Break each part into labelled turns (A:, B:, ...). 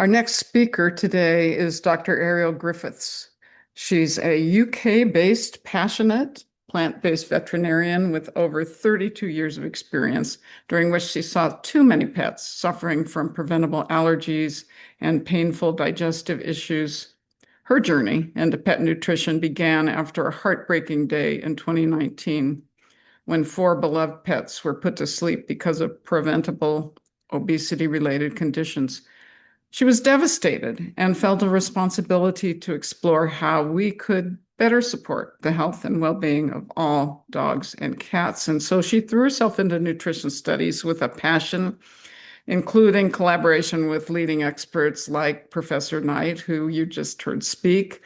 A: Our next speaker today is Dr. Arielle Griffiths. She's a UK-based, passionate, plant-based veterinarian with over 32 years of experience, during which she saw too many pets suffering from preventable allergies and painful digestive issues. Her journey into pet nutrition began after a heartbreaking day in 2019 when four beloved pets were put to sleep because of preventable obesity-related conditions. She was devastated and felt a responsibility to explore how we could better support the health and well-being of all dogs and cats. And so she threw herself into nutrition studies with a passion, including collaboration with leading experts like Professor Knight, who you just heard speak.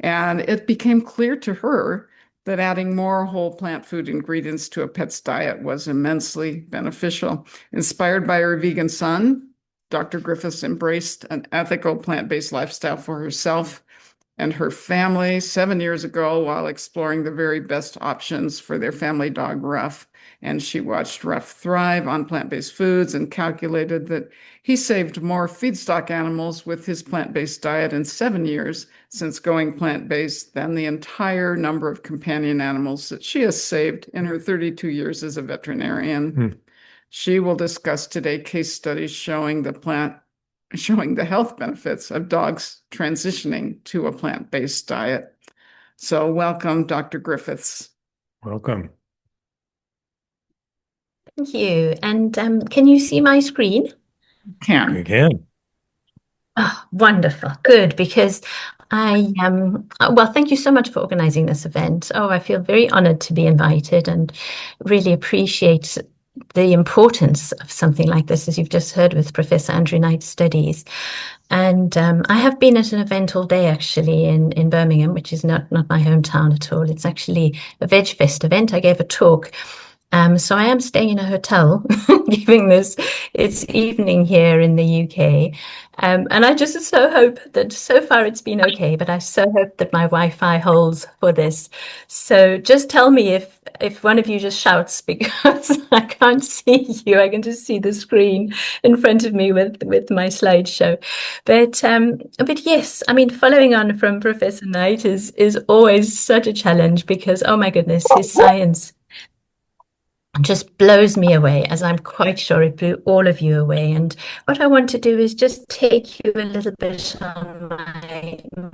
A: And it became clear to her that adding more whole plant food ingredients to a pet's diet was immensely beneficial. Inspired by her vegan son, Dr. Griffiths embraced an ethical plant-based lifestyle for herself and her family 7 years ago while exploring the very best options for their family dog, Ruff. And she watched Ruff thrive on plant-based foods and calculated that he saved more feedstock animals with his plant-based diet in 7 years since going plant-based than the entire number of companion animals that she has saved in her 32 years as a veterinarian. She will discuss today case studies showing the health benefits of dogs transitioning to a plant-based diet. So welcome, Dr. Griffiths.
B: Welcome.
C: Thank you. And can you see my screen?
A: Can.
B: You can.
C: Oh, wonderful. Good, because well, thank you so much for organizing this event. Oh, I feel very honored to be invited and really appreciate the importance of something like this, as you've just heard with Professor Andrew Knight's studies. And I have been at an event all day actually in Birmingham, which is not my hometown at all. It's actually a Veg Fest event. I gave a talk. So I am staying in a hotel giving this. It's evening here in the UK. And I just so hope that so far it's been okay, but I so hope that my Wi-Fi holds for this. So just tell me if one of you just shouts because I can't see you. I can just see the screen in front of me with my slideshow. But yes, I mean, following on from Professor Knight is always such a challenge because, oh my goodness, his science just blows me away, as I'm quite sure it blew all of you away. And what I want to do is just take you a little bit on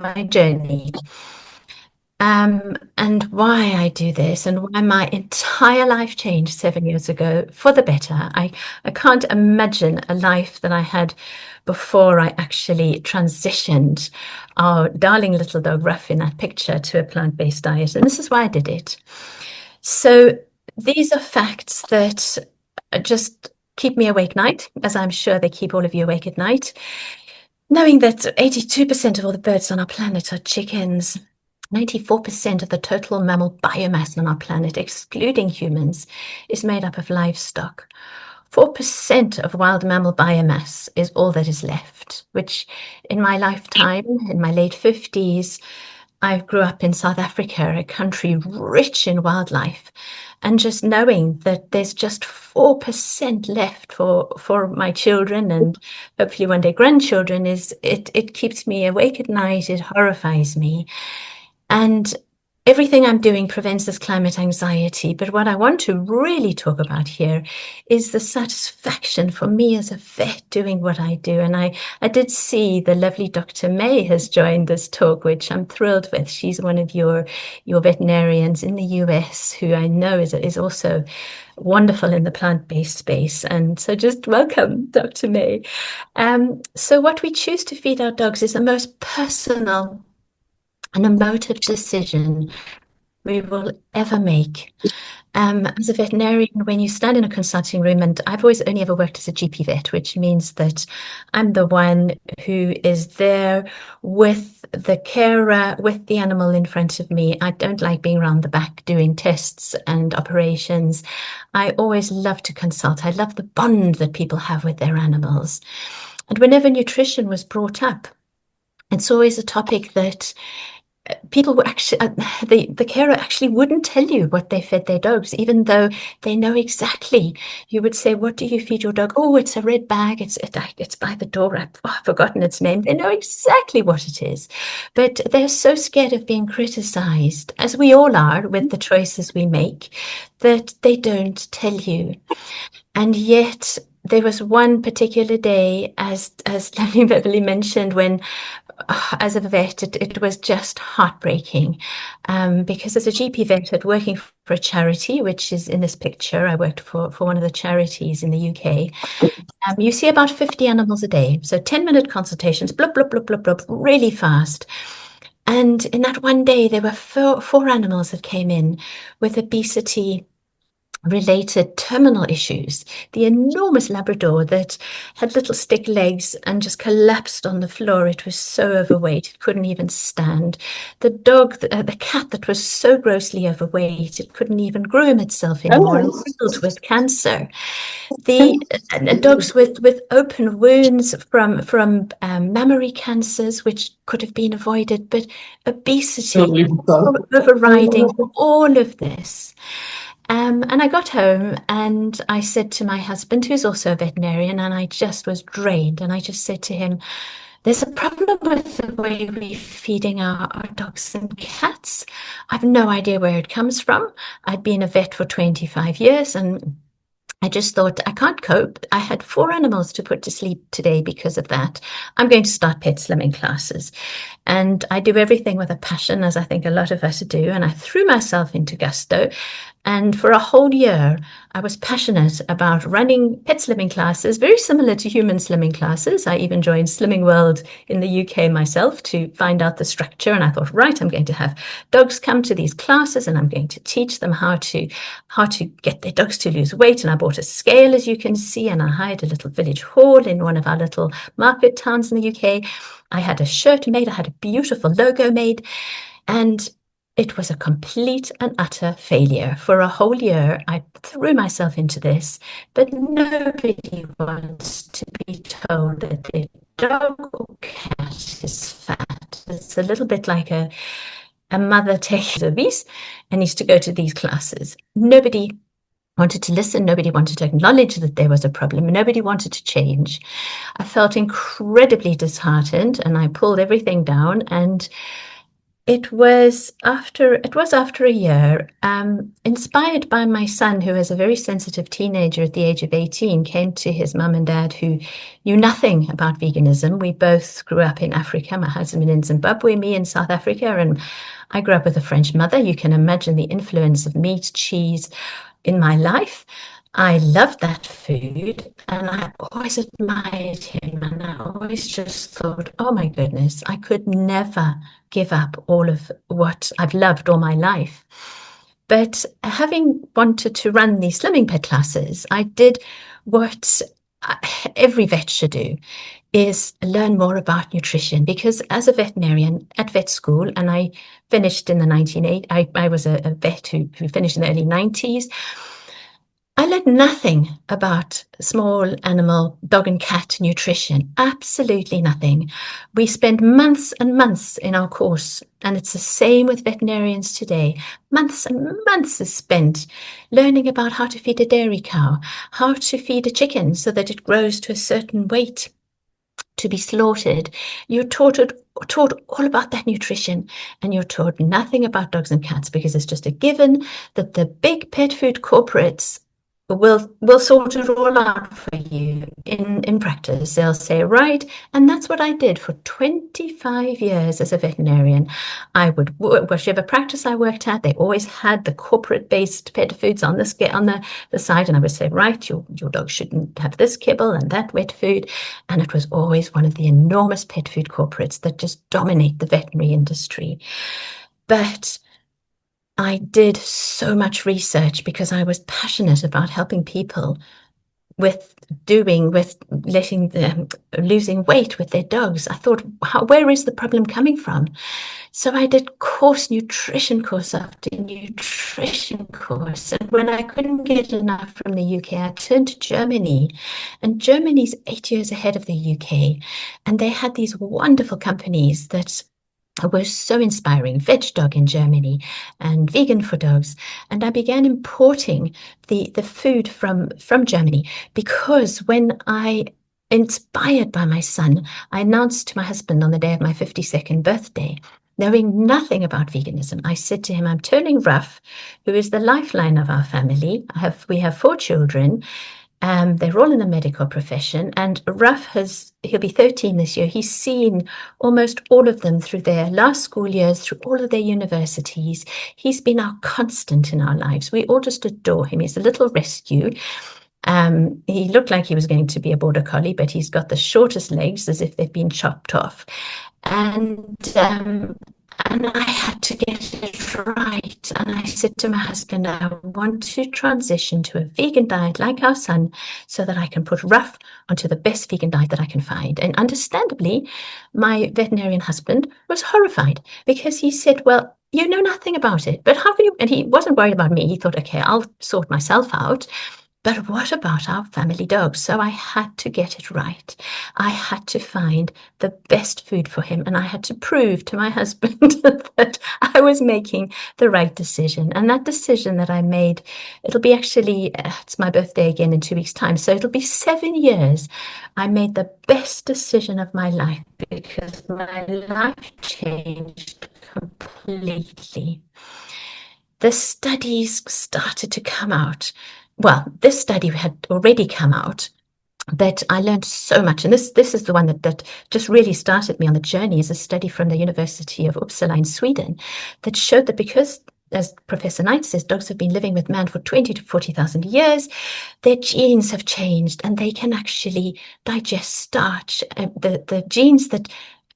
C: my journey. And why I do this and why my entire life changed 7 years ago for the better. I can't imagine a life that I had before I actually transitioned our darling little dog Ruff in that picture to a plant-based diet. And this is why I did it. So these are facts that just keep me awake at night, as I'm sure they keep all of you awake at night. Knowing that 82% of all the birds on our planet are chickens, 94% of the total mammal biomass on our planet, excluding humans, is made up of livestock. 4% of wild mammal biomass is all that is left, which in my lifetime, in my late 50s, I grew up in South Africa, a country rich in wildlife. And just knowing that there's just 4% left for my children and hopefully one day grandchildren it keeps me awake at night. It horrifies me. And everything I'm doing prevents this climate anxiety. But what I want to really talk about here is the satisfaction for me as a vet doing what I do. And I did see the lovely Dr. May has joined this talk, which I'm thrilled with. She's one of your veterinarians in the US who I know is also wonderful in the plant-based space. And so just welcome, Dr. May. So what we choose to feed our dogs is the most personal an emotive decision we will ever make. As a veterinarian, when you stand in a consulting room, and I've always only ever worked as a GP vet, which means that I'm the one who is there with the carer, with the animal in front of me. I don't like being around the back doing tests and operations. I always love to consult. I love the bond that people have with their animals. And whenever nutrition was brought up, it's always a topic that people were actually the carer actually wouldn't tell you what they fed their dogs, even though they know exactly. You would say, "What do you feed your dog?" "Oh, it's a red bag. It's by the door. I've forgotten its name." They know exactly what it is, but they're so scared of being criticized, as we all are with the choices we make, that they don't tell you. And yet there was one particular day, as Beverly mentioned, when as a vet, it was just heartbreaking, because as a GP vet at working for a charity, which is in this picture, I worked for one of the charities in the UK. You see about 50 animals a day, so 10-minute consultations, blub, blub, blub, blub, blub, really fast. And in that one day, there were four animals that came in with obesity related terminal issues. The enormous Labrador that had little stick legs and just collapsed on the floor. It was so overweight, it couldn't even stand. The dog, the cat that was so grossly overweight, it couldn't even groom itself anymore and riddled with cancer. The dogs with open wounds from mammary cancers, which could have been avoided, but obesity overriding all of this. And I got home and I said to my husband, who's also a veterinarian, and I just was drained. And I just said to him, "There's a problem with the way we're feeding our dogs and cats. I've no idea where it comes from. I'd been a vet for 25 years and I just thought, I can't cope. I had 4 animals to put to sleep today because of that. I'm going to start pet slimming classes." And I do everything with a passion, as I think a lot of us do. And I threw myself into gusto. And for a whole year, I was passionate about running pet slimming classes, very similar to human slimming classes. I even joined Slimming World in the UK myself to find out the structure. And I thought, right, I'm going to have dogs come to these classes and I'm going to teach them how to get their dogs to lose weight. And I bought a scale, as you can see, and I hired a little village hall in one of our little market towns in the UK. I had a shirt made, I had a beautiful logo made, and it was a complete and utter failure. For a whole year, I threw myself into this, but nobody wants to be told that their dog or cat is fat. It's a little bit like a mother takes obese and needs to go to these classes. Nobody wanted to listen. Nobody wanted to acknowledge that there was a problem. Nobody wanted to change. I felt incredibly disheartened and I pulled everything down. And it was after a year, inspired by my son, who was a very sensitive teenager at the age of 18, came to his mum and dad, who knew nothing about veganism. We both grew up in Africa, my husband in Zimbabwe, me in South Africa, and I grew up with a French mother. You can imagine the influence of meat, cheese in my life. I loved that food and I always admired him, and I always just thought, oh my goodness, I could never give up all of what I've loved all my life. But having wanted to run these slimming pet classes, I did what every vet should do, is learn more about nutrition. Because as a veterinarian at vet school, and I finished in the 1980s, I was a vet who finished in the early 90s, I learned nothing about small animal dog and cat nutrition, absolutely nothing. We spend months and months in our course, and it's the same with veterinarians today. Months and months is spent learning about how to feed a dairy cow, how to feed a chicken so that it grows to a certain weight to be slaughtered. You're taught all about that nutrition, and you're taught nothing about dogs and cats because it's just a given that the big pet food corporates will sort it all out for you in practice. They'll say, right, and that's what I did for 25 years as a veterinarian. I would, whichever practice I worked at, they always had the corporate-based pet foods on the side, and I would say, right, your dog shouldn't have this kibble and that wet food, and it was always one of the enormous pet food corporates that just dominate the veterinary industry. But I did so much research because I was passionate about helping people with letting them losing weight with their dogs. I thought, where is the problem coming from? So I did nutrition course after nutrition course. And when I couldn't get enough from the UK, I turned to Germany. And Germany's 8 years ahead of the UK. And they had these wonderful companies that were so inspiring. Veg Dog in Germany and Vegan for Dogs. And I began importing the food from Germany because when I, inspired by my son, I announced to my husband on the day of my 52nd birthday, knowing nothing about veganism, I said to him, I'm turning Ruff, who is the lifeline of our family. We have 4 children. They're all in the medical profession, and he'll be 13 this year. He's seen almost all of them through their last school years, through all of their universities. He's been our constant in our lives. We all just adore him. He's a little rescue. He looked like he was going to be a border collie, but he's got the shortest legs as if they've been chopped off. And I had to get it right. And I said to my husband, I want to transition to a vegan diet like our son so that I can put Ruff onto the best vegan diet that I can find. And understandably, my veterinarian husband was horrified because he said, well, you know nothing about it, but how can you? And he wasn't worried about me. He thought, okay, I'll sort myself out. But what about our family dogs? So I had to get it right. I had to find the best food for him. And I had to prove to my husband that I was making the right decision. And that decision that I made, it'll be actually, it's my birthday again in 2 weeks' time. So it'll be 7 years. I made the best decision of my life because my life changed completely. The studies started to come out. Well, this study had already come out, but I learned so much. And this is the one that just really started me on the journey, is a study from the University of Uppsala in Sweden that showed that because, as Professor Knight says, dogs have been living with man for 20 to 40,000 years, their genes have changed and they can actually digest starch. The genes that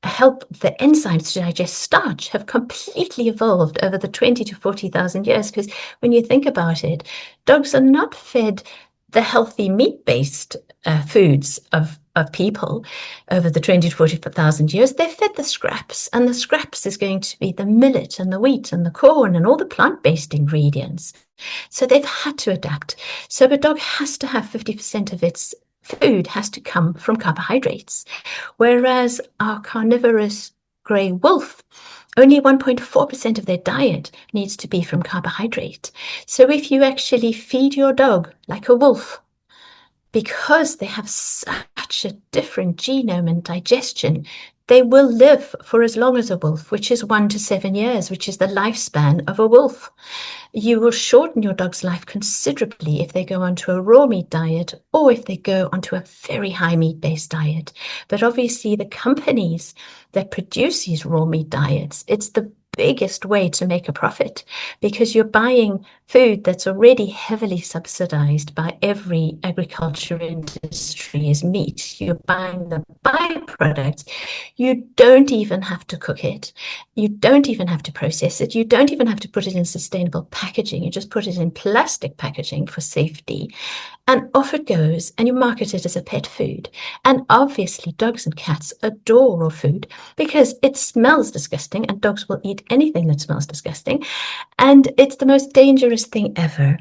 C: help the enzymes to digest starch have completely evolved over the 20 to 40,000 years. Because when you think about it, dogs are not fed the healthy meat-based foods of people over the 20 to 40,000 years. They're fed the scraps, and the scraps is going to be the millet and the wheat and the corn and all the plant-based ingredients. So they've had to adapt. So a dog has to have 50% of its food has to come from carbohydrates, whereas our carnivorous grey wolf, only 1.4% of their diet needs to be from carbohydrate. So if you actually feed your dog like a wolf, because they have such a different genome and digestion, they will live for as long as a wolf, which is 1 to 7 years, which is the lifespan of a wolf. You will shorten your dog's life considerably if they go onto a raw meat diet or if they go onto a very high meat-based diet. But obviously the companies that produce these raw meat diets, it's the biggest way to make a profit because you're buying food that's already heavily subsidized by every agriculture industry as meat. You're buying the byproducts. You don't even have to cook it. You don't even have to process it. You don't even have to put it in sustainable packaging. You just put it in plastic packaging for safety. And off it goes, and you market it as a pet food. And obviously, dogs and cats adore raw food because it smells disgusting, and dogs will eat anything that smells disgusting. And it's the most dangerous thing ever.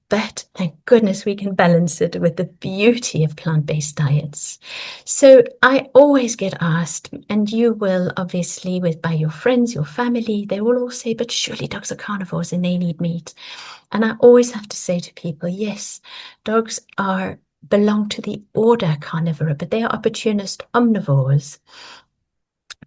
C: But thank goodness we can balance it with the beauty of plant-based diets. So I always get asked, and you will obviously by your friends, your family, they will all say, but surely dogs are carnivores and they need meat. And I always have to say to people, yes, dogs belong to the order Carnivora, but they are opportunist omnivores.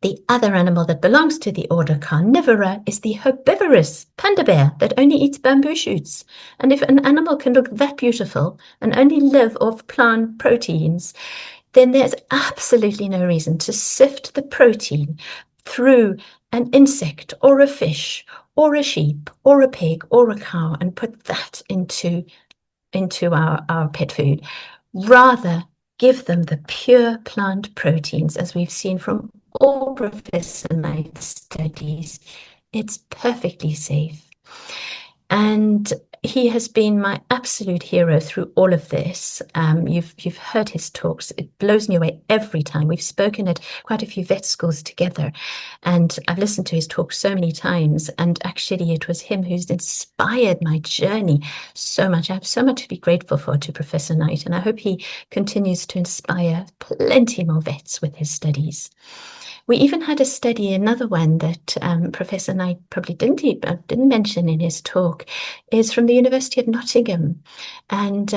C: The other animal that belongs to the order Carnivora is the herbivorous panda bear that only eats bamboo shoots. And if an animal can look that beautiful and only live off plant proteins, then there's absolutely no reason to sift the protein through an insect or a fish or a sheep or a pig or a cow and put that into our pet food. Rather, give them the pure plant proteins, as we've seen from all Professor Knight's studies. It's perfectly safe. And he has been my absolute hero through all of this. You've heard his talks. It blows me away every time. We've spoken at quite a few vet schools together, and I've listened to his talk so many times. And actually, it was him who's inspired my journey so much. I have so much to be grateful for to Professor Knight, and I hope he continues to inspire plenty more vets with his studies. We even had a study, another one that Professor Knight probably didn't mention in his talk, is from the University of Nottingham, and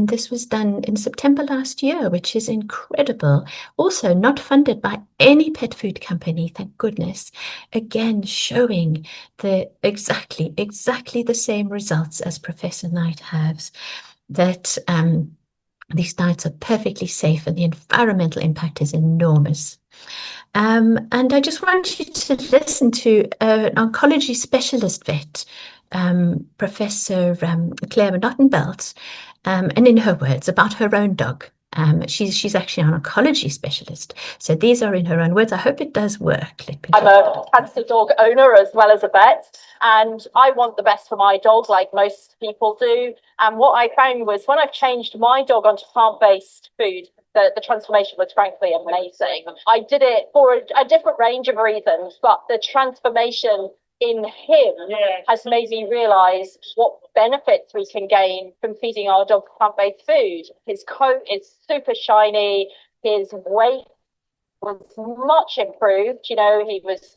C: this was done in September last year, which is incredible. Also, not funded by any pet food company, thank goodness. Again, showing the exactly the same results as Professor Knight has. That these diets are perfectly safe and the environmental impact is enormous. And I just want you to listen to an oncology specialist vet, Professor Claire Nottenbelt, and in her words, about her own dog. She's actually an oncology specialist. So these are in her own words. I hope it does work.
B: I'm a cancer dog owner as well as a vet, and I want the best for my dog, like most people do. And what I found was when I've changed my dog onto plant-based food, the transformation was frankly amazing. I did it for a different range of reasons, but the transformation in him has made me realize what benefits we can gain from feeding our dog plant-based food. His coat is super shiny, his weight was much improved. You know, he was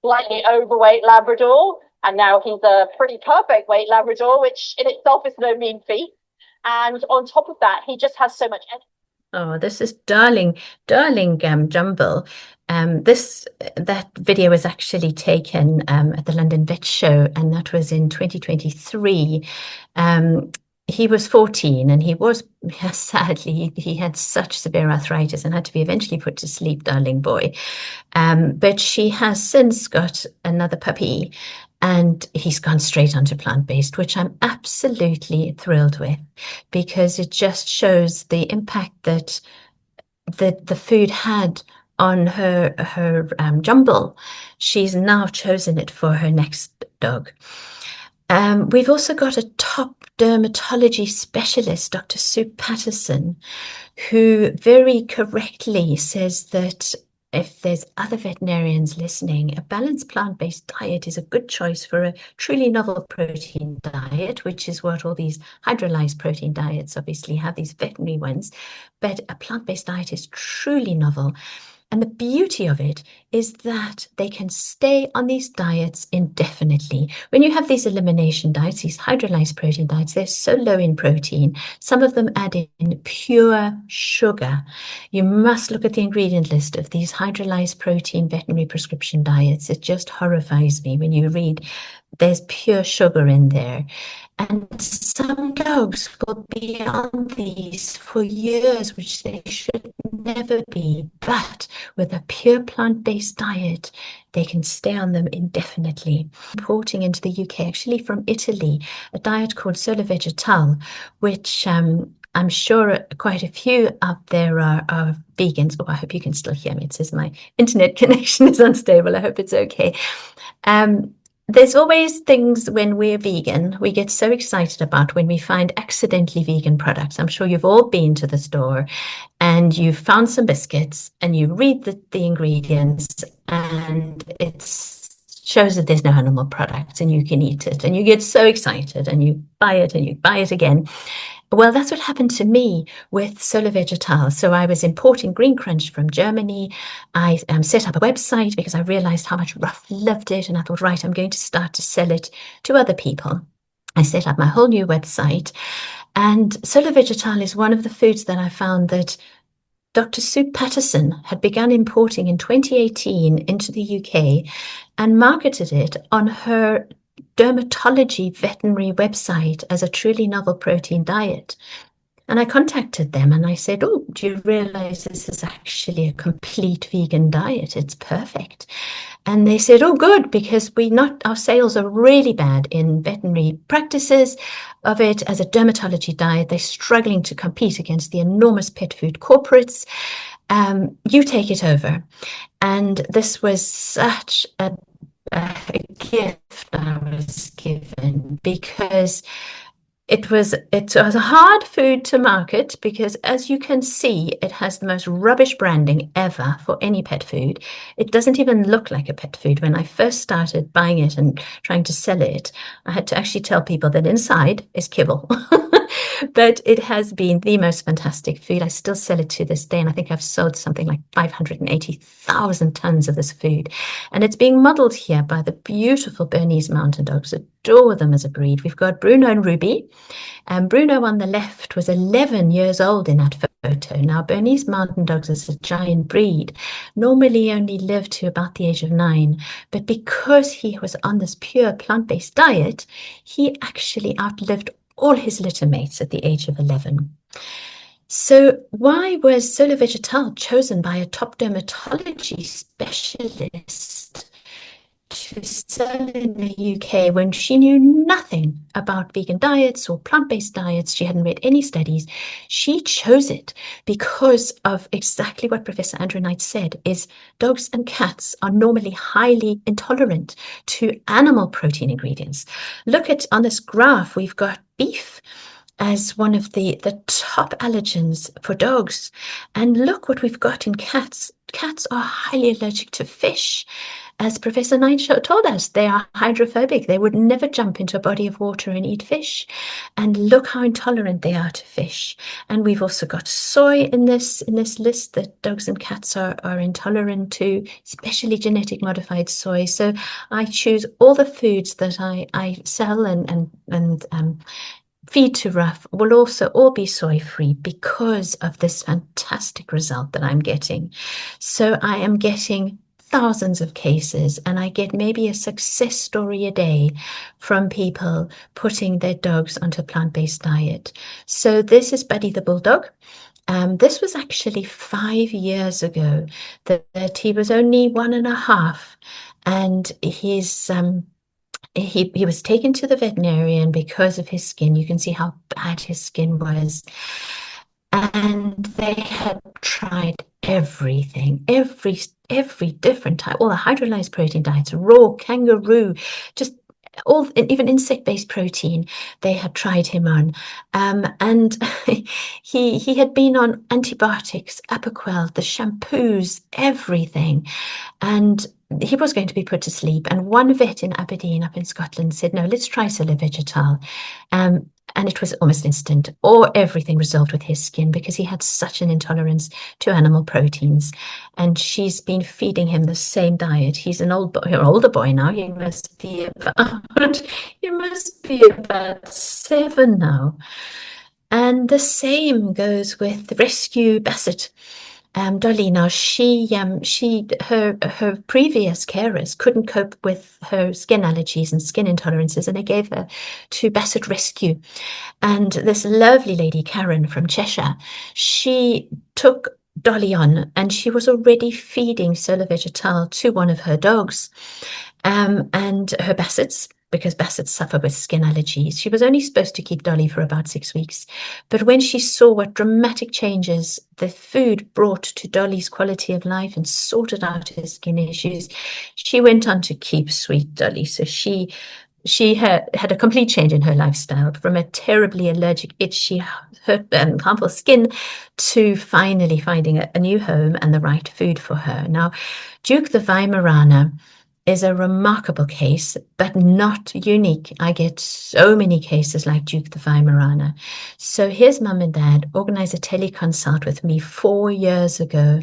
B: slightly overweight Labrador, and now he's a pretty perfect weight Labrador, which in itself is no mean feat. And on top of that, he just has so much energy.
C: Oh, this is darling Jumble. That video was actually taken at the London Vet Show, and that was in 2023. He was 14, and he was sadly he had such severe arthritis and had to be eventually put to sleep, darling boy. But she has since got another puppy, and he's gone straight onto plant-based, which I'm absolutely thrilled with, because it just shows the impact that the food had on her Jumble. She's now chosen it for her next dog. We've also got a top dermatology specialist, Dr. Sue Patterson, who very correctly says that if there's other veterinarians listening, a balanced plant-based diet is a good choice for a truly novel protein diet, which is what all these hydrolyzed protein diets obviously have, these veterinary ones. But a plant-based diet is truly novel. And the beauty of it is that they can stay on these diets indefinitely. When you have these elimination diets, these hydrolyzed protein diets, they're so low in protein. Some of them add in pure sugar. You must look at the ingredient list of these hydrolyzed protein veterinary prescription diets. It just horrifies me when you read there's pure sugar in there. And some dogs will be on these for years, which they should never be. But with a pure plant-based diet, they can stay on them indefinitely. Importing into the UK, actually from Italy, a diet called Solo Vegetal, which I'm sure quite a few out there are vegans. Oh, I hope you can still hear me. It says my internet connection is unstable. I hope it's okay. There's always things when we're vegan, we get so excited about when we find accidentally vegan products. I'm sure you've all been to the store and you've found some biscuits and you read the ingredients and it shows that there's no animal products and you can eat it and you get so excited and you buy it and you buy it again. Well, that's what happened to me with Solo Vegetal. So I was importing Green Crunch from Germany. I set up a website because I realized how much Ruff loved it. And I thought, right, I'm going to start to sell it to other people. I set up my whole new website. And Solo Vegetal is one of the foods that I found that Dr. Sue Patterson had begun importing in 2018 into the UK and marketed it on her dermatology veterinary website as a truly novel protein diet. And I contacted them and I said, oh, do you realize this is actually a complete vegan diet? It's perfect. And they said, oh, good, because our sales are really bad in veterinary practices of it as a dermatology diet. They're struggling to compete against the enormous pet food corporates. You take it over. And this was such a a gift I was given, because it was a hard food to market, because, as you can see, it has the most rubbish branding ever for any pet food. It doesn't even look like a pet food. When I first started buying it and trying to sell it, I had to actually tell people that inside is kibble. But it has been the most fantastic food. I still sell it to this day, and I think I've sold something like 580,000 tons of this food. And it's being modeled here by the beautiful Bernese Mountain Dogs. Adore them as a breed. We've got Bruno and Ruby. And Bruno on the left was 11 years old in that photo. Now, Bernese Mountain Dogs is a giant breed. Normally only live to about the age of 9. But because he was on this pure plant-based diet, he actually outlived all his litter mates at the age of 11. So why was Solo Vegetal chosen by a top dermatology specialist to sell in the UK when she knew nothing about vegan diets or plant-based diets? She hadn't read any studies. She chose it because of exactly what Professor Andrew Knight said, is dogs and cats are normally highly intolerant to animal protein ingredients. Look at, on this graph, we've got beef as one of the top allergens for dogs. And look what we've got in cats. Cats are highly allergic to fish. As Professor Knight told us, they are hydrophobic. They would never jump into a body of water and eat fish. And look how intolerant they are to fish. And we've also got soy in this list that dogs and cats are intolerant to, especially genetic modified soy. So I choose all the foods that I sell and feed to Rough will also all be soy-free because of this fantastic result that I'm getting. So I am getting thousands of cases, and I get maybe a success story a day from people putting their dogs onto a plant-based diet. So this is Buddy the Bulldog. This was actually 5 years ago that he was only 1.5, and he was taken to the veterinarian because of his skin. You can see how bad his skin was. And they had tried everything, every different type, all the hydrolyzed protein diets, raw, kangaroo, just all, even insect-based protein, they had tried him on. And he had been on antibiotics, Apoquel, the shampoos, everything. And he was going to be put to sleep. And one vet in Aberdeen up in Scotland said, no, let's try Solo Vegetal. And it was almost instant, or everything resolved with his skin, because he had such an intolerance to animal proteins. And she's been feeding him the same diet. He's an older boy now. He must be about 7 now. And the same goes with the rescue Basset. Dolly, now her previous carers couldn't cope with her skin allergies and skin intolerances, and they gave her to Basset Rescue. And this lovely lady, Karen from Cheshire, she took Dolly on, and she was already feeding Solo Vegetal to one of her dogs, and her Bassets, because Bassets suffer with skin allergies. She was only supposed to keep Dolly for about 6 weeks. But when she saw what dramatic changes the food brought to Dolly's quality of life and sorted out her skin issues, she went on to keep sweet Dolly. So she had a complete change in her lifestyle, from a terribly allergic, itchy, harmful skin to finally finding a new home and the right food for her. Now, Duke the Weimaraner is a remarkable case, but not unique. I get so many cases like Duke the Weimaraner. So his mum and dad organized a teleconsult with me 4 years ago.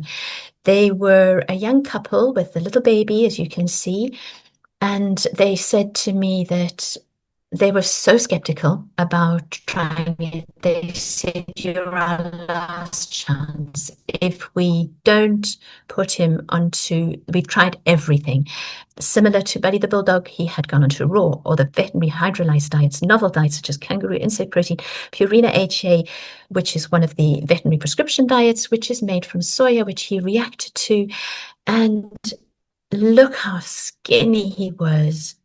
C: They were a young couple with a little baby, as you can see, and they said to me that they were so skeptical about trying it. They said, you're our last chance. If we don't put him onto, we've tried everything. Similar to Buddy the Bulldog, he had gone onto raw or the veterinary hydrolyzed diets, novel diets such as kangaroo insect protein, Purina HA, which is one of the veterinary prescription diets, which is made from soya, which he reacted to. And look how skinny he was.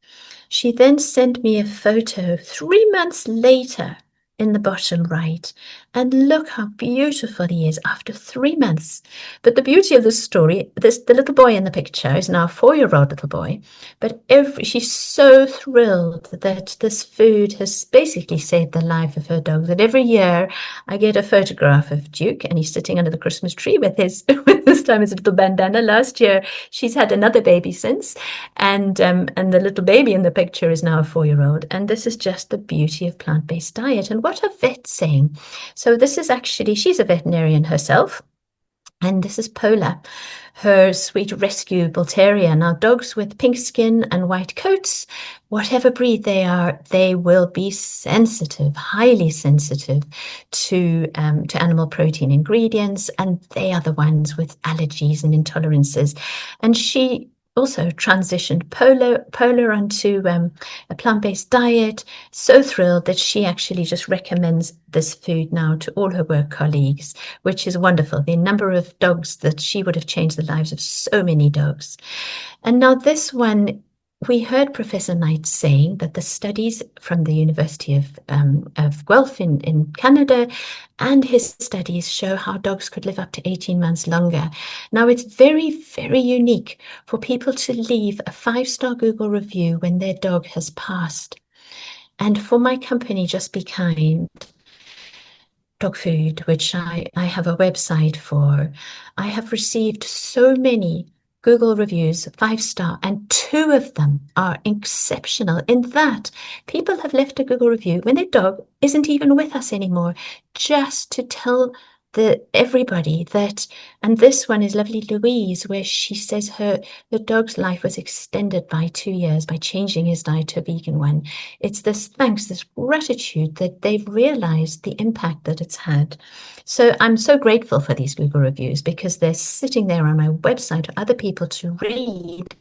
C: She then sent me a photo 3 months later in the bottom right. And look how beautiful he is after 3 months. But the beauty of this story, the little boy in the picture is now a 4-year-old little boy. But she's so thrilled that this food has basically saved the life of her dog, that every year I get a photograph of Duke and he's sitting under the Christmas tree with his, this time his little bandana. Last year, she's had another baby since. And the little baby in the picture is now a 4-year-old. And this is just the beauty of plant-based diet. And what are vets saying? So this is actually, she's a veterinarian herself. And this is Pola, her sweet rescue bull terrier. Now, dogs with pink skin and white coats, whatever breed they are, they will be sensitive, highly sensitive to animal protein ingredients, and they are the ones with allergies and intolerances. And she also transitioned Polar onto a plant-based diet. So thrilled that she actually just recommends this food now to all her work colleagues, which is wonderful. The number of dogs that she would have changed the lives of so many dogs. And now this one, we heard Professor Knight saying that the studies from the University of Guelph in Canada and his studies show how dogs could live up to 18 months longer. Now, it's very, very unique for people to leave a 5-star Google review when their dog has passed. And for my company, Just Be Kind Dog Food, which I have a website for, I have received so many Google reviews, 5-star, and 2 of them are exceptional in that people have left a Google review when their dog isn't even with us anymore, just to tell everybody that. And this one is lovely Louise, where she says the dog's life was extended by 2 years by changing his diet to a vegan one. It's this gratitude that they've realized the impact that it's had. So I'm so grateful for these Google reviews because they're sitting there on my website for other people to read.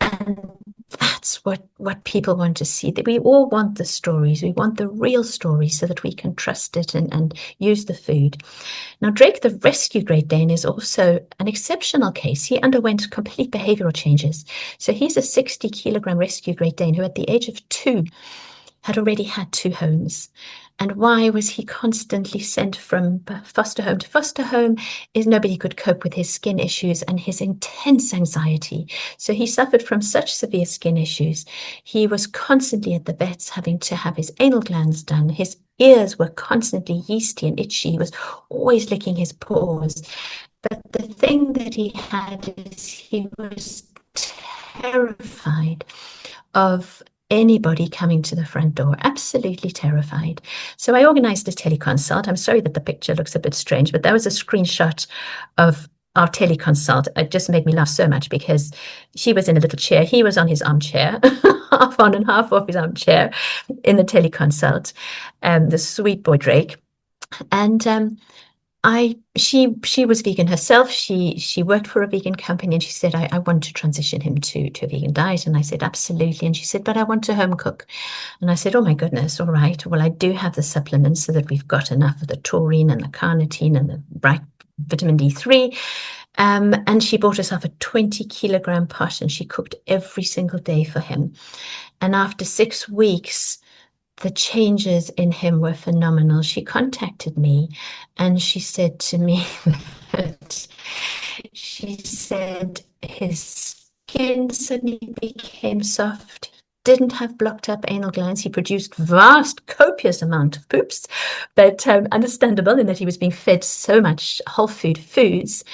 C: And that's what people want to see. That we all want the stories. We want the real stories so that we can trust it and use the food. Now, Drake, the rescue Great Dane, is also an exceptional case. He underwent complete behavioral changes. So he's a 60-kilogram rescue Great Dane who at the age of 2 had already had 2 homes. And why was he constantly sent from foster home to foster home? Is nobody could cope with his skin issues and his intense anxiety. So he suffered from such severe skin issues. He was constantly at the vets having to have his anal glands done. His ears were constantly yeasty and itchy. He was always licking his paws. But the thing that he had is he was terrified of anybody coming to the front door, absolutely terrified. So I organized a teleconsult. I'm sorry that the picture looks a bit strange, but that was a screenshot of our teleconsult. It just made me laugh so much because she was in a little chair. He was on his armchair, half on and half off his armchair in the teleconsult, the sweet boy Drake. And she was vegan herself. She worked for a vegan company, and she said, I want to transition him to a vegan diet. And I said, absolutely. And she said, but I want to home cook. And I said, oh my goodness, all right. Well, I do have the supplements so that we've got enough of the taurine and the carnitine and the bright vitamin D3. And she bought herself a 20-kilogram pot, and she cooked every single day for him. And after 6 weeks, the changes in him were phenomenal. She contacted me and she said to me that she said his skin suddenly became soft, didn't have blocked up anal glands. He produced vast, copious amount of poops, but understandable in that he was being fed so much whole food foods.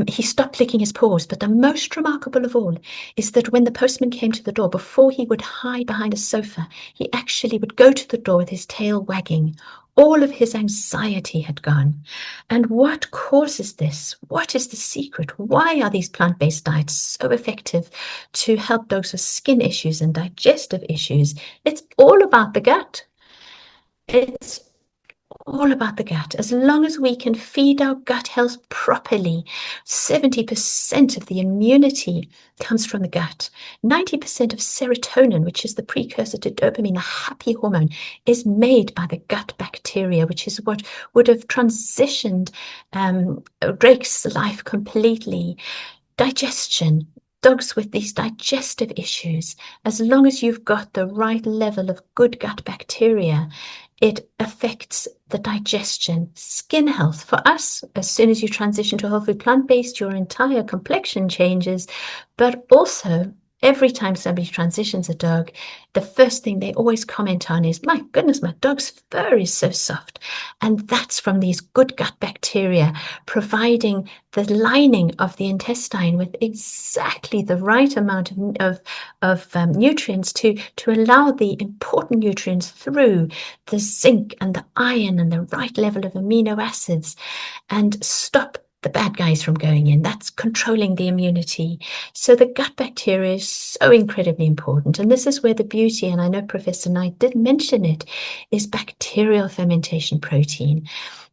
C: He stopped licking his paws, but the most remarkable of all is that when the postman came to the door, before he would hide behind a sofa, he actually would go to the door with his tail wagging. All of his anxiety had gone. And what causes this? What is the secret? Why are these plant-based diets so effective to help dogs with skin issues and digestive issues? It's all about the gut. It's all about the gut. As long as we can feed our gut health properly, 70% of the immunity comes from the gut. 90% of serotonin, which is the precursor to dopamine, a happy hormone, is made by the gut bacteria, which is what would have transitioned Drake's life completely. Digestion, dogs with these digestive issues, as long as you've got the right level of good gut bacteria, it affects the digestion, skin health. For us, as soon as you transition to whole food plant-based, your entire complexion changes, but also every time somebody transitions a dog, the first thing they always comment on is, my goodness, my dog's fur is so soft. And that's from these good gut bacteria providing the lining of the intestine with exactly the right amount of nutrients to allow the important nutrients through, the zinc and the iron and the right level of amino acids, and stop the bad guys from going in. That's controlling the immunity. So the gut bacteria is so incredibly important. And this is where the beauty, and I know Professor Knight did mention it, is bacterial fermentation protein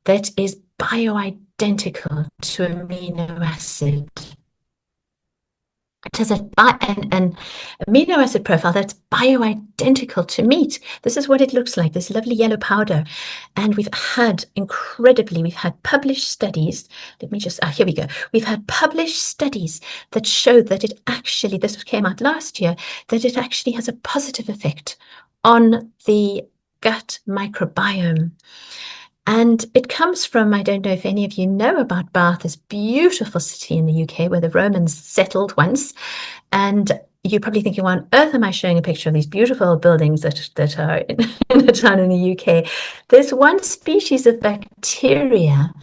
C: that is bioidentical to amino acid. It has an amino acid profile that's bioidentical to meat. This is what it looks like, this lovely yellow powder. And we've had published studies. Let me just, here we go. We've had published studies that show that it actually, this came out last year, that it actually has a positive effect on the gut microbiome. And it comes from, I don't know if any of you know about Bath, this beautiful city in the UK where the Romans settled once. And you're probably thinking, why on earth am I showing a picture of these beautiful buildings that are in a town in the UK? This one species of bacteria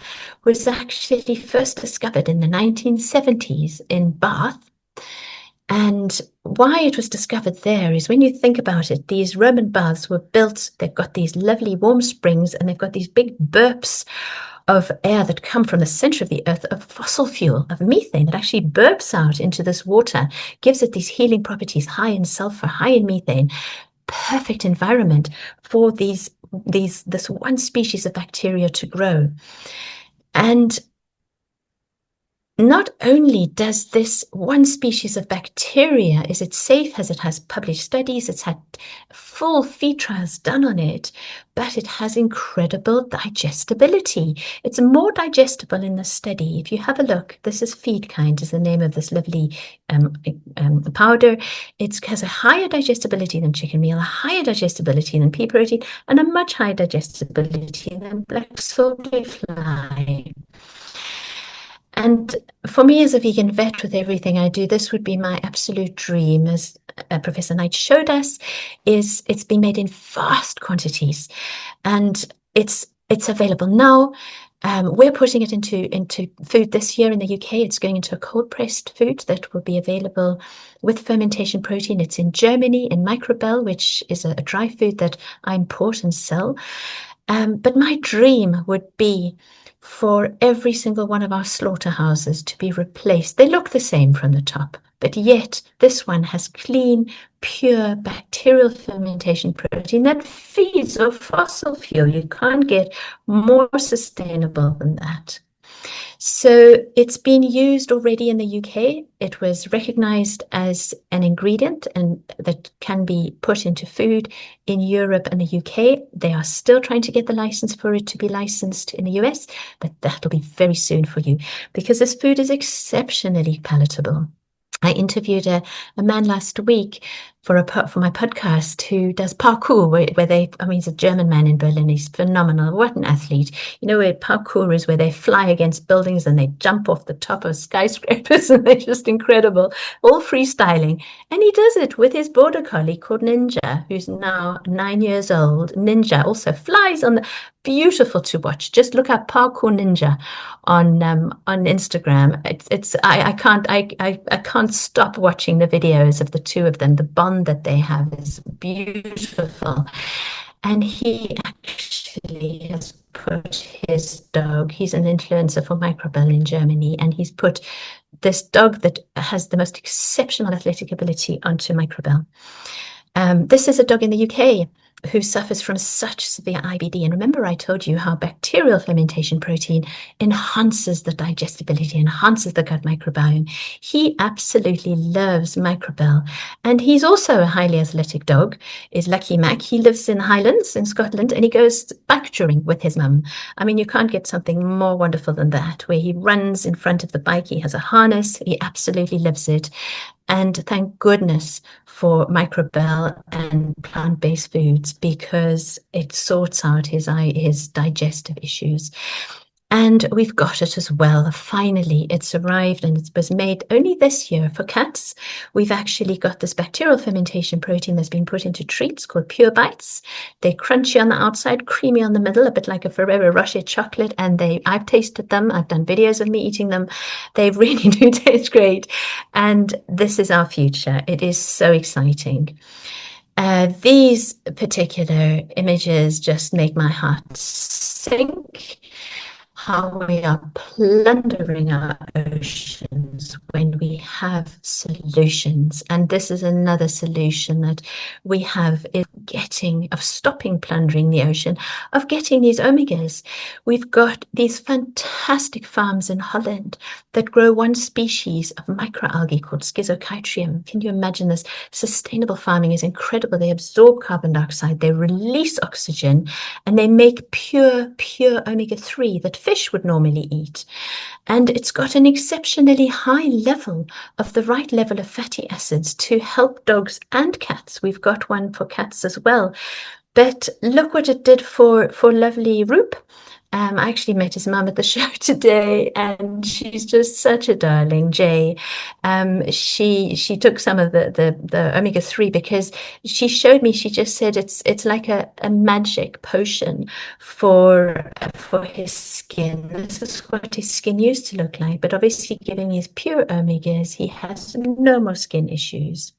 C: was actually first discovered in the 1970s in Bath. And why it was discovered there is, when you think about it, these Roman baths were built, they've got these lovely warm springs, and they've got these big burps of air that come from the center of the earth, of fossil fuel, of methane, that actually burps out into this water, gives it these healing properties, high in sulfur, high in methane. Perfect environment for this one species of bacteria to grow. And not only does this one species of bacteria, is it safe, as it has published studies, it's had full feed trials done on it, but it has incredible digestibility. It's more digestible in the study. If you have a look, this is Feedkind, is the name of this lovely powder. It has a higher digestibility than chicken meal, a higher digestibility than pea protein, and a much higher digestibility than black soldier fly. And for me, as a vegan vet, with everything I do, this would be my absolute dream, as Professor Knight showed us, is it's being made in vast quantities, and it's available now. We're putting it into food this year in the UK. It's going into a cold pressed food that will be available with fermentation protein. It's in Germany, in Microbell, which is a dry food that I import and sell. But my dream would be for every single one of our slaughterhouses to be replaced. They look the same from the top, but yet this one has clean, pure bacterial fermentation protein that feeds off fossil fuel. You can't get more sustainable than that. So it's been used already in the UK. It was recognized as an ingredient and that can be put into food in Europe and the UK. They are still trying to get the license for it to be licensed in the US, but that'll be very soon for you, because this food is exceptionally palatable. I interviewed a man last week for my podcast who does parkour, where he's a German man in Berlin. He's phenomenal. What an athlete. You know, where parkour is where they fly against buildings and they jump off the top of skyscrapers and they're just incredible, all freestyling. And he does it with his border collie called Ninja, who's now 9 years old. Ninja also flies on the, beautiful to watch. Just look up Parkour Ninja on Instagram. I can't stop watching the videos of the two of them. The bond that they have is beautiful. And he actually has put his dog, he's an influencer for Microbell in Germany, and he's put this dog that has the most exceptional athletic ability onto Microbell. This is a dog in the UK who suffers from such severe IBD. And remember, I told you how bacterial fermentation protein enhances the digestibility, enhances the gut microbiome. He absolutely loves Microbell. And he's also a highly athletic dog, is Lucky Mac. He lives in the Highlands in Scotland, and he goes bike touring with his mum. I mean, you can't get something more wonderful than that, where he runs in front of the bike. He has a harness. He absolutely loves it. And thank goodness for microbial and plant-based foods, because it sorts out his digestive issues. And we've got it as well. Finally, it's arrived, and it was made only this year for cats. We've actually got this bacterial fermentation protein that's been put into treats called Pure Bites. They're crunchy on the outside, creamy on the middle, a bit like a Ferrero Rocher chocolate. And I've tasted them. I've done videos of me eating them. They really do taste great. And this is our future. It is so exciting. These particular images just make my heart sink. How we are plundering our oceans when we have solutions. And this is another solution that we have, is stopping plundering the ocean, of getting these omegas. We've got these fantastic farms in Holland that grow one species of microalgae called Schizochytrium. Can you imagine this? Sustainable farming is incredible. They absorb carbon dioxide, they release oxygen, and they make pure omega-3 that fish would normally eat. And it's got an exceptionally high level of the right level of fatty acids to help dogs and cats. We've got one for cats as well. But look what it did for lovely Roop. I actually met his mum at the show today, and she's just such a darling, Jay. She took some of the omega-3 because she showed me, she just said it's like a magic potion for his skin. This is what his skin used to look like, but obviously giving his pure omegas, he has no more skin issues.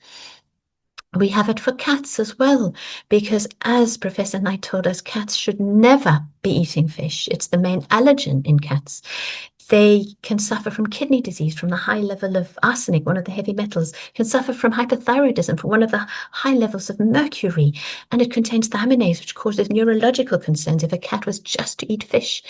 C: We have it for cats as well, because as Professor Knight told us, cats should never be eating fish. It's the main allergen in cats. They can suffer from kidney disease, from the high level of arsenic, one of the heavy metals, can suffer from hypothyroidism, from one of the high levels of mercury, and it contains thiaminase, which causes neurological concerns. If a cat was just to eat fish,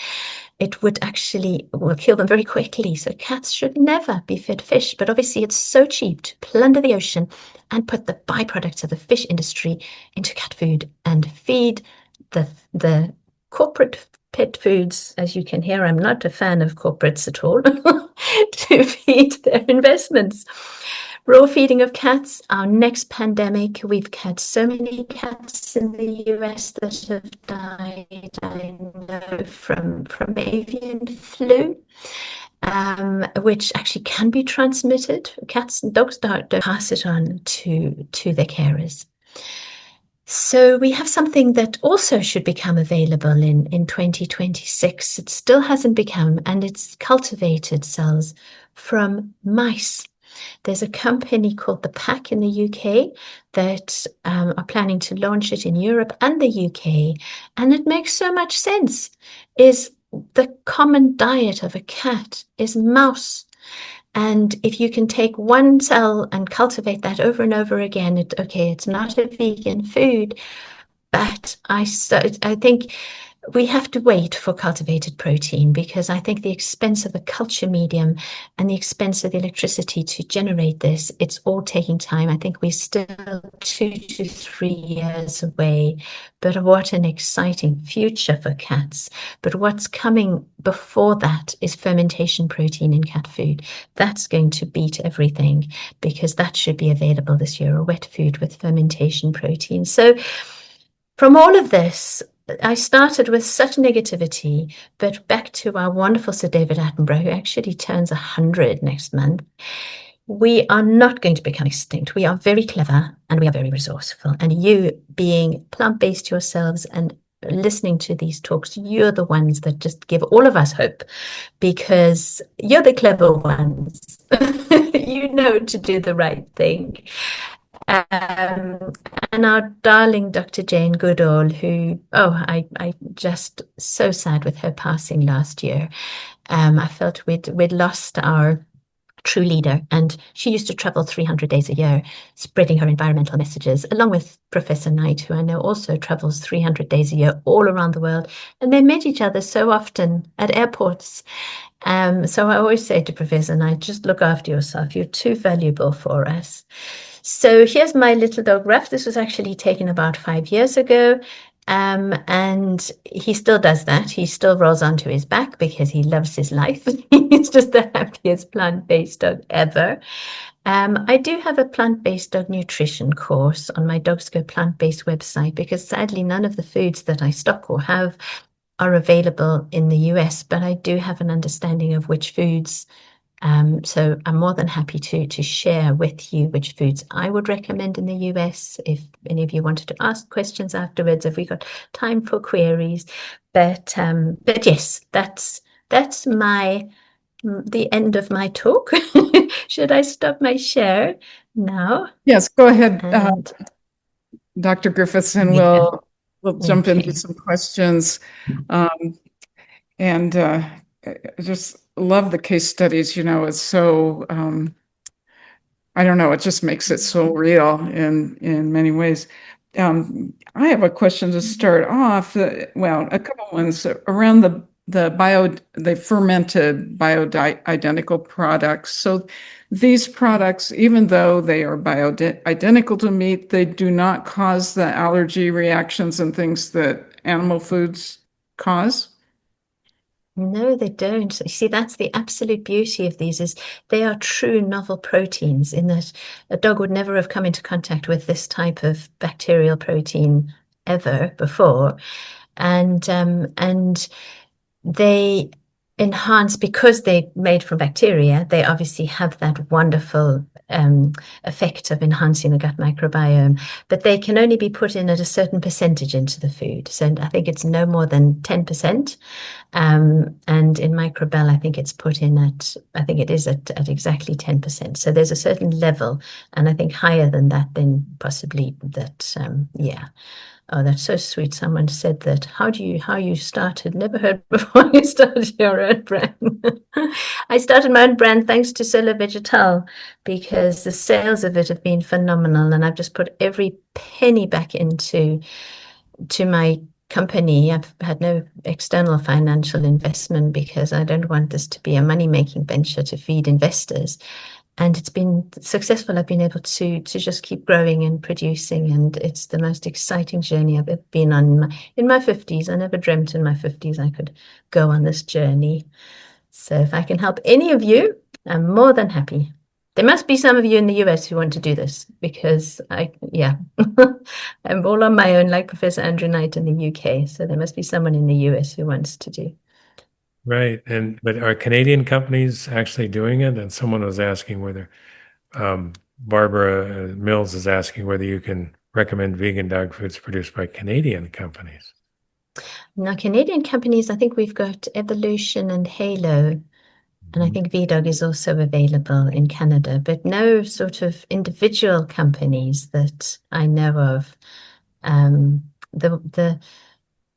C: it would actually kill them very quickly. So cats should never be fed fish, but obviously it's so cheap to plunder the ocean and put the byproducts of the fish industry into cat food and feed the corporate pet foods. As you can hear, I'm not a fan of corporates at all, to feed their investments. Raw feeding of cats, our next pandemic. We've had so many cats in the US that have died, I know, from avian flu. Which actually can be transmitted. Cats and dogs don't pass it on to their carers. So we have something that also should become available in 2026. It still hasn't become, and it's cultivated cells from mice. There's a company called The Pack in the UK that are planning to launch it in Europe and the UK, and it makes so much sense. The common diet of a cat is mouse. And if you can take one cell and cultivate that over and over again, it's not a vegan food, but I think we have to wait for cultivated protein, because I think the expense of the culture medium and the expense of the electricity to generate this, it's all taking time. I think we're still 2 to 3 years away, but what an exciting future for cats. But what's coming before that is fermentation protein in cat food. That's going to beat everything, because that should be available this year, a wet food with fermentation protein. So from all of this, I started with such negativity, but back to our wonderful Sir David Attenborough, who actually turns 100 next month. We are not going to become extinct. We are very clever and we are very resourceful. And you, being plant-based yourselves and listening to these talks, you're the ones that just give all of us hope, because you're the clever ones. You know to do the right thing. And our darling Dr. Jane Goodall, who, I just so sad with her passing last year. I felt we'd lost our true leader, and she used to travel 300 days a year, spreading her environmental messages, along with Professor Knight, who I know also travels 300 days a year all around the world. And they met each other so often at airports. So I always say to Professor Knight, just look after yourself. You're too valuable for us. So here's my little dog, Ruff. This was actually taken about 5 years ago. And he still does that. He still rolls onto his back because he loves his life. He's just the happiest plant-based dog ever. I do have a plant-based dog nutrition course on my Dogs Go Plant-Based website because sadly none of the foods that I stock or have are available in the US, but I do have an understanding of which foods. So I'm more than happy to share with you which foods I would recommend in the US if any of you wanted to ask questions afterwards, if we got time for queries. But yes, that's the end of my talk. Should I stop my share now?
A: Yes, go ahead,
C: And
A: Dr. Griffiths, and
C: yeah,
A: we'll jump into
C: okay.
A: some questions. And I just love the case studies. It's so I don't know, it just makes it so real in many ways. I have a question to start off. Well, a couple ones around the fermented bio-identical products. So these products, even though they are bio-identical to meat, they do not cause the allergy reactions and things that animal foods cause.
C: No, they don't. You see, that's the absolute beauty of these is they are true novel proteins in that a dog would never have come into contact with this type of bacterial protein ever before. And they enhance because they're made from bacteria, they obviously have that wonderful effect of enhancing the gut microbiome, but they can only be put in at a certain percentage into the food. So I think it's no more than 10%. And in Microbell, I think it's put in I think it is at exactly 10%. So there's a certain level, and I think higher than that, then possibly that, yeah. Oh, that's so sweet. Someone said that. How you started? Never heard before you started your own brand. I started my own brand thanks to Solo Vegetal because the sales of it have been phenomenal, and I've just put every penny back into my company. I've had no external financial investment because I don't want this to be a money-making venture to feed investors. And it's been successful. I've been able to just keep growing and producing, and it's the most exciting journey I've ever been on in my 50s. I never dreamt in my 50s I could go on this journey. So if I can help any of you, I'm more than happy. There must be some of you in the US who want to do this because yeah, I'm all on my own, like Professor Andrew Knight in the UK. So there must be someone in the US who wants to do.
D: Right. But are Canadian companies actually doing it? And someone was asking whether Barbara Mills is asking whether you can recommend vegan dog foods produced by Canadian companies.
C: Now, Canadian companies, I think we've got Evolution and Halo. And I think VDOG is also available in Canada, but no sort of individual companies that I know of.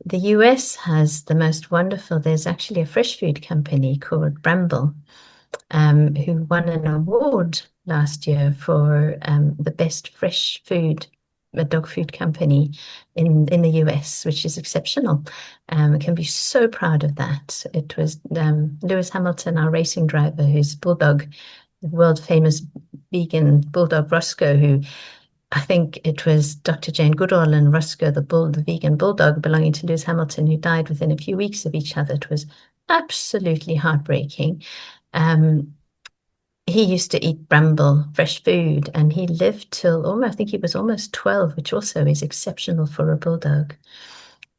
C: The US has the most wonderful. There's actually a fresh food company called Bramble, who won an award last year for the best fresh food, a dog food company in the US, which is exceptional. I can be so proud of that. It was Lewis Hamilton, our racing driver, who's bulldog, the world famous vegan bulldog Roscoe, who I think it was Dr. Jane Goodall and Roscoe, the vegan bulldog belonging to Lewis Hamilton, who died within a few weeks of each other. It was absolutely heartbreaking. He used to eat bramble, fresh food, and he lived till almost, I think he was almost 12, which also is exceptional for a bulldog.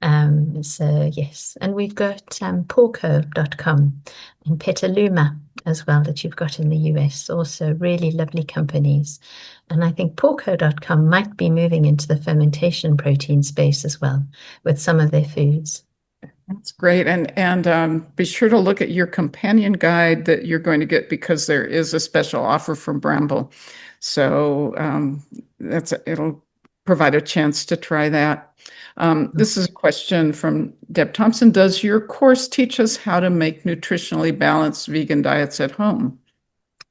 C: So yes, and we've got Porco.com and Petaluma as well that you've got in the US, also really lovely companies. And I think Porco.com might be moving into the fermentation protein space as well with some of their foods.
A: That's great. And be sure to look at your companion guide that you're going to get because there is a special offer from Bramble. So it'll provide a chance to try that. This is a question from Deb Thompson. Does your course teach us how to make nutritionally balanced vegan diets at home?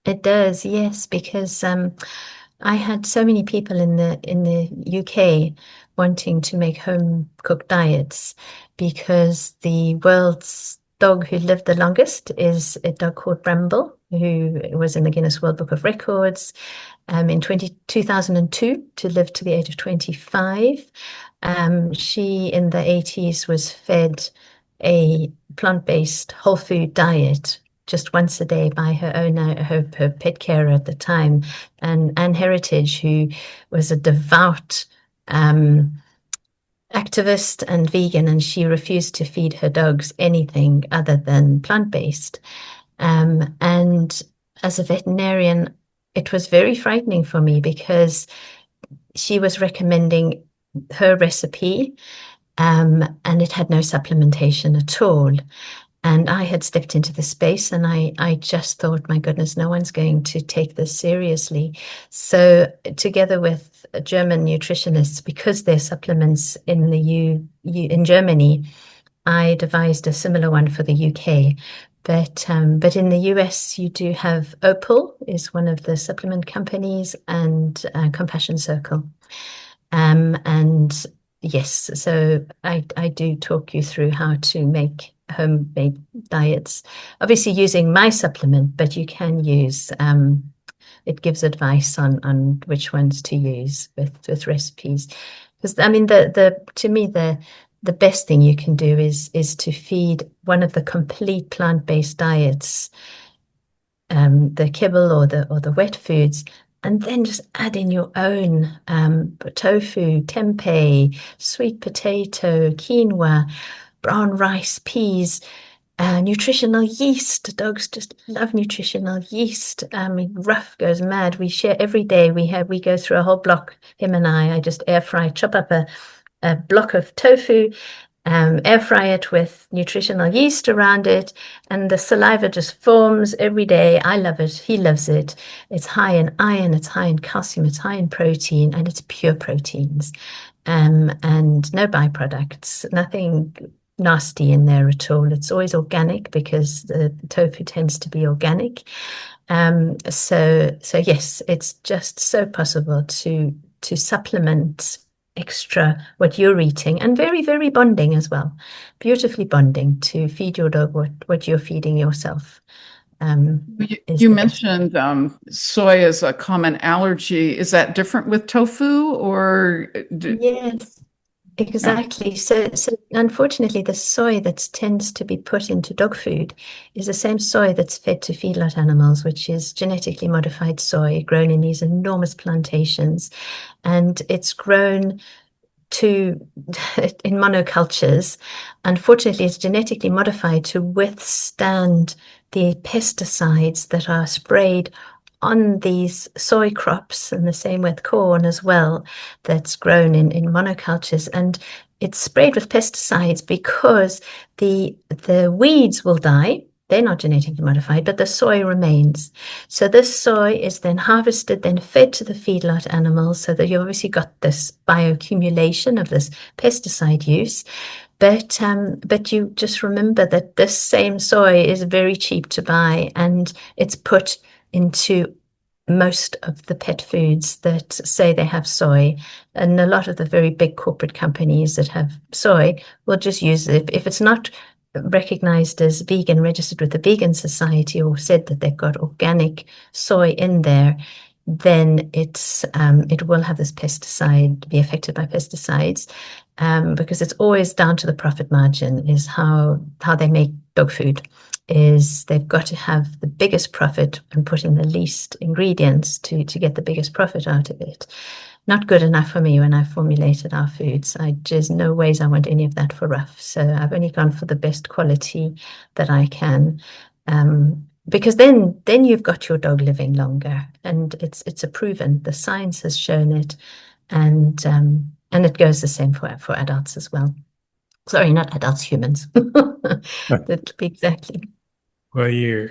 C: It does, yes, because I had so many people in the UK wanting to make home cooked diets because the world's dog who lived the longest is a dog called Bramble, who was in the Guinness World Book of Records in 2002 to live to the age of 25. She, in the 80s, was fed a plant-based whole food diet just once a day by her owner, her pet carer at the time, and Anne Heritage, who was a devout activist and vegan, and she refused to feed her dogs anything other than plant-based. And as a veterinarian, it was very frightening for me because she was recommending her recipe, and it had no supplementation at all. And I had stepped into the space and I just thought, my goodness, no one's going to take this seriously. So together with German nutritionists, because their supplements in in Germany, I devised a similar one for the UK. But in the US, you do have Opal is one of the supplement companies, and Compassion Circle. And yes, so I do talk you through how to make homemade diets, obviously using my supplement, but you can use it gives advice on which ones to use with recipes. Because I mean, to me the best thing you can do is to feed one of the complete plant-based diets, the kibble or the wet foods, and then just add in your own tofu, tempeh, sweet potato, quinoa, brown rice, peas, nutritional yeast. Dogs just love nutritional yeast. I mean, Ruff goes mad. We share every day. We go through a whole block, him and I just air fry, chop up a block of tofu, air fry it with nutritional yeast around it, and the saliva just forms every day. I love it. He loves it. It's high in iron, it's high in calcium, it's high in protein, and it's pure proteins, and no byproducts, nothing nasty in there at all. It's always organic because the tofu tends to be organic. So yes, it's just so possible to supplement extra what you're eating, and very, very bonding as well. Beautifully bonding to feed your dog what you're feeding yourself.
A: You mentioned soy is a common allergy. Is that different with tofu or?
C: Yes, exactly. So unfortunately, the soy that tends to be put into dog food is the same soy that's fed to feedlot animals, which is genetically modified soy grown in these enormous plantations. And it's grown in monocultures. Unfortunately, it's genetically modified to withstand the pesticides that are sprayed on these soy crops, and the same with corn as well, that's grown in monocultures. And it's sprayed with pesticides because the weeds will die. They're not genetically modified, but the soy remains. So this soy is then harvested, then fed to the feedlot animals, so that you obviously got this bioaccumulation of this pesticide use. But you just remember that this same soy is very cheap to buy, and it's put into most of the pet foods that say they have soy. And a lot of the very big corporate companies that have soy will just use it. If it's not recognized as vegan, registered with the Vegan Society, or said that they've got organic soy in there, then it will have this pesticide, be affected by pesticides, because it's always down to the profit margin, is how they make dog food. Is they've got to have the biggest profit and put in the least ingredients to get the biggest profit out of it. Not good enough for me when I formulated our foods. There's no ways I want any of that for Ruff. So I've only gone for the best quality that I can, because then you've got your dog living longer, and it's a proven. The science has shown it, and it goes the same for adults as well. Sorry, not adults, humans. Exactly.
D: Well, you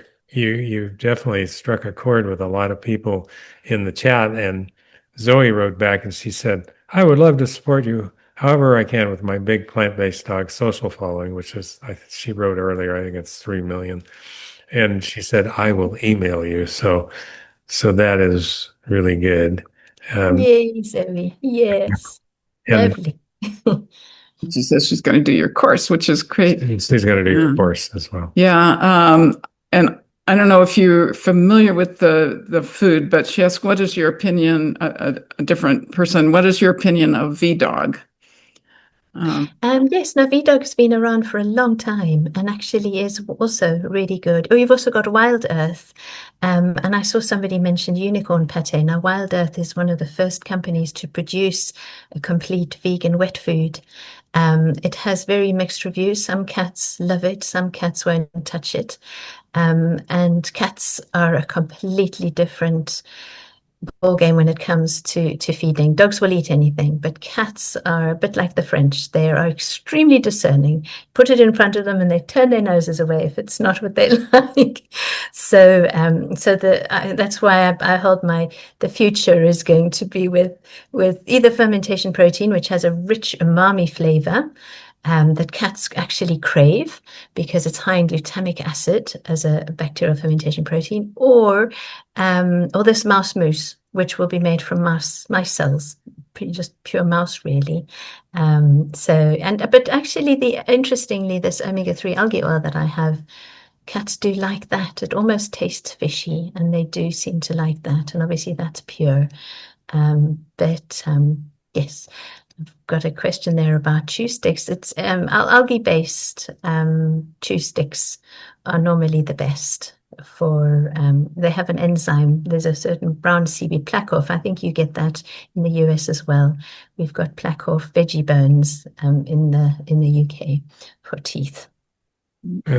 D: definitely struck a chord with a lot of people in the chat, and Zoe wrote back and she said, "I would love to support you however I can with my big plant-based dog social following," which is, she wrote earlier, I think it's 3 million. And she said, "I will email you." So that is really good.
C: Yay, Zoe. Yes.
D: And
C: Lovely.
A: She says she's going to do your course, which is great.
D: she's going to do your course as well.
A: Yeah. And I don't know if you're familiar with the food, but she asked, what is your opinion, a different person, what is your opinion of V-Dog?
C: Yes, now VDOG has been around for a long time and actually is also really good. Oh, you've also got Wild Earth. And I saw somebody mention unicorn pate. Now, Wild Earth is one of the first companies to produce a complete vegan wet food. It has very mixed reviews. Some cats love it, some cats won't touch it. And cats are a completely different ball game when it comes to feeding. Dogs will eat anything, but cats are a bit like the French. They are extremely discerning. Put it in front of them and they turn their noses away if it's not what they like. So that's why I hold the future is going to be with either fermentation protein, which has a rich umami flavor. That cats actually crave because it's high in glutamic acid as a bacterial fermentation protein, or this mouse mousse, which will be made from mice cells, just pure mouse, really. But actually, interestingly, this omega-3 algae oil that I have, cats do like that. It almost tastes fishy, and they do seem to like that. And obviously, that's pure. Yes, I've got a question there about chew sticks. It's algae-based chew sticks are normally the best for they have an enzyme. There's a certain brown seaweed plaque off. I think you get that in the US as well. We've got plaque off veggie bones in the UK for teeth.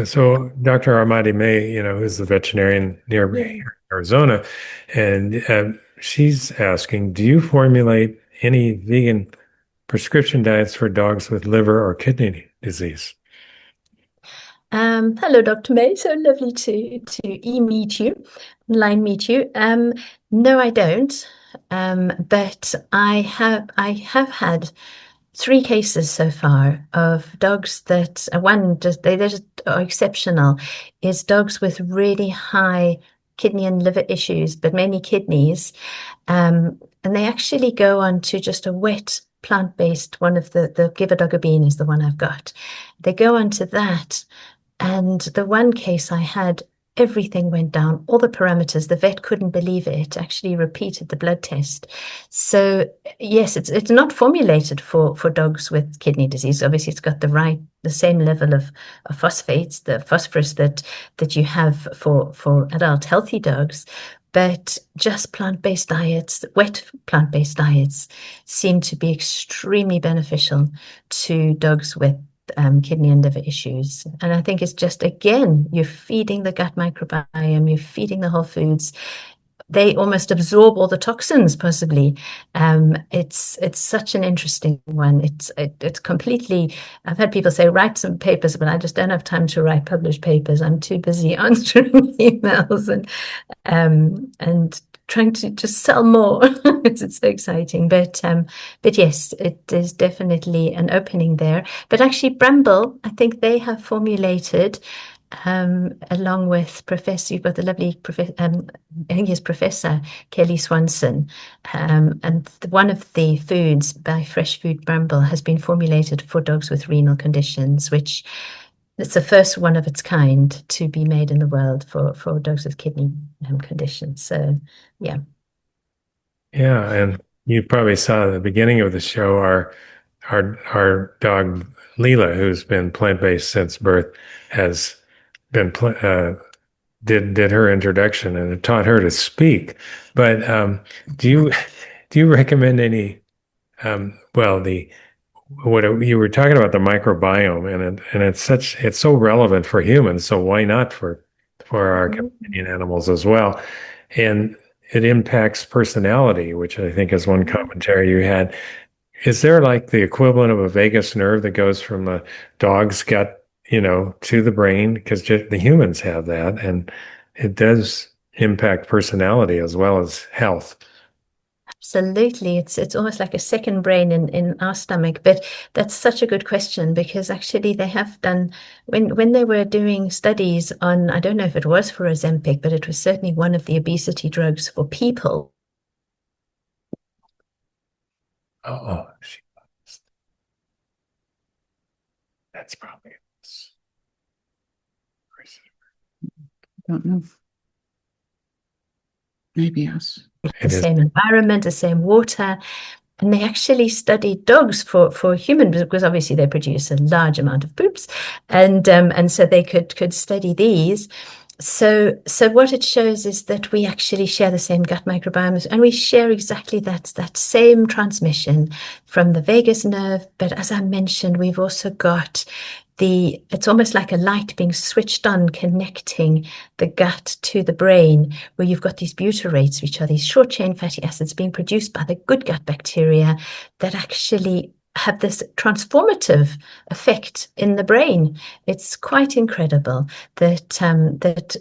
D: So Dr. Armadi May, who's the veterinarian near
C: Yeah.
D: Arizona, and she's asking, do you formulate any vegan prescription diets for dogs with liver or kidney disease?
C: Hello, Dr. May. So lovely to meet you, online meet you. No, I don't. But I have had 3 cases so far of dogs that they just are exceptional. Is dogs with really high kidney and liver issues, but mainly kidneys. And they actually go on to just a wet plant-based one of the Give a Dog a Bean is the one I've got. They go on to that. And the one case I had, everything went down, all the parameters. The vet couldn't believe it, actually repeated the blood test. So yes, it's not formulated for dogs with kidney disease. Obviously, it's got the same level of phosphates, the phosphorus that you have for adult healthy dogs. But just plant-based diets, wet plant-based diets, seem to be extremely beneficial to dogs with kidney and liver issues. And I think it's just, again, you're feeding the gut microbiome, you're feeding the whole foods. They almost absorb all the toxins, possibly. It's such an interesting one. It's completely. I've had people say write some papers, but I just don't have time to write published papers. I'm too busy answering emails and trying to just sell more. It's so exciting. But yes, it is definitely an opening there. But actually, Bramble, I think they have formulated, along with Professor, you've got the lovely Professor, I think it's Professor Kelly Swanson, and one of the foods by Fresh Food Bramble has been formulated for dogs with renal conditions, which it's the first one of its kind to be made in the world for dogs with kidney conditions. So, yeah.
D: Yeah, and you probably saw at the beginning of the show our dog Leela, who's been plant-based since birth, has been did her introduction and it taught her to speak. But do you recommend any the what you were talking about, the microbiome, and it's so relevant for humans, so why not for our companion animals as well? And it impacts personality, which I think is one commentary you had. Is there like the equivalent of a vagus nerve that goes from the dog's gut, to the brain? Because the humans have that, and it does impact personality as well as health.
C: Absolutely. It's almost like a second brain in our stomach. But that's such a good question, because actually they have done, when they were doing studies on, I don't know if it was for Ozempic, but it was certainly one of the obesity drugs for people.
D: Oh, that's probably
A: Don't know. Maybe yes.
C: the
D: It is.
C: same environment, the same water. And they actually studied dogs for humans because obviously they produce a large amount of poops, and so they could study these. So what it shows is that we actually share the same gut microbiome, and we share exactly that same transmission from the vagus nerve. But as I mentioned, we've also got it's almost like a light being switched on, connecting the gut to the brain, where you've got these butyrates, which are these short chain fatty acids being produced by the good gut bacteria that actually have this transformative effect in the brain. It's quite incredible that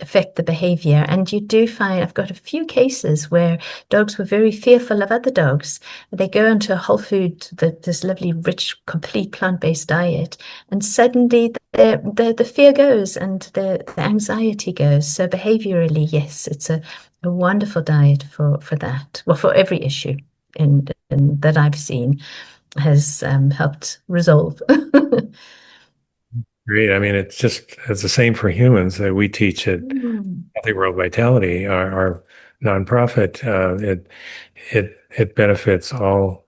C: affect the behavior. And you do find, I've got a few cases where dogs were very fearful of other dogs. They go into a whole food, this lovely, rich, complete plant-based diet, and suddenly the fear goes and the anxiety goes. So behaviorally, yes, it's a wonderful diet for that. Well, for every issue in that I've seen has helped resolve.
D: Great. I mean, it's the same for humans that we teach at Healthy World Vitality, our nonprofit. It benefits all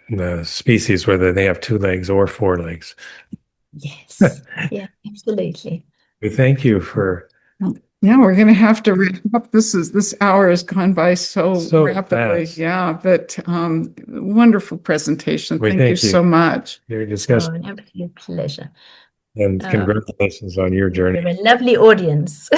D: the species, whether they have 2 legs or 4 legs.
C: Yes, yeah, absolutely.
D: We thank you for
A: Yeah, we're going to have to wrap up. This hour has gone by so rapidly.
D: fast.
A: Yeah, but wonderful presentation.
D: We
A: Thank you
D: thank you.
A: so much.
D: Your
C: Oh,
D: discussion,
C: an absolute pleasure.
D: and congratulations on your journey.
C: You're a lovely audience.